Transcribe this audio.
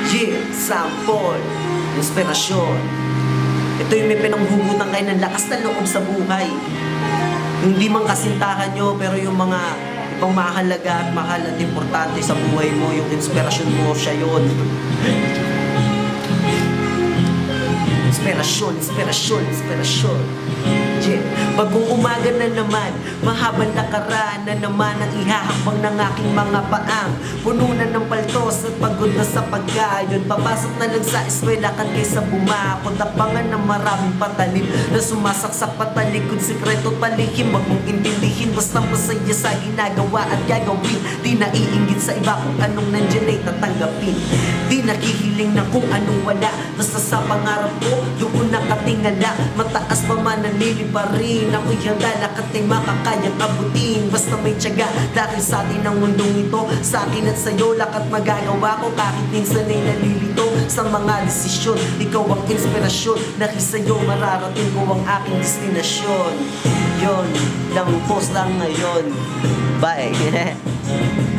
Yeah, sample, inspirasyon. Ito yung may pinanghugutan kayo ng lakas na loob sa buhay. Hindi man kasintahan nyo, pero yung mga ibang mahalaga at mahal at importante sa buhay mo, yung inspirasyon mo, siya yun. Inspirasyon, inspirasyon, inspirasyon. Yeah. Pag-uumaga na naman, mahabang nakaraan na naman ang ihahakbang ng aking mga paang. Puno na ng paltos at pagod na sa pagkayon. Papasok na lang sa eskwelakan kaysa bumakot. Tapangan ng maraming patalim na sumasaksak patalikod. Sikreto palihim, wag mong intindihin. Basta masaya sa ginagawa at gagawin. Di naiinggit sa iba kung anong nandyan ay tatanggapin. Di nakihiling na kung anong wala. Basta sa pangarap ko, doon nakatingala. Mataas pa man nanili pa rin. Ako'y handa lakat ay makakayang abutin. Basta may tiyaga dahil sa atin ang mundong ito. Sa akin at sa'yo lakat magagawa ko. Kahit minsan ay nalilito sa mga desisyon. Ikaw ang inspirasyon. Dahil sa'yo mararating ko ang aking destinasyon. Yon, lang post lang ngayon. Bye.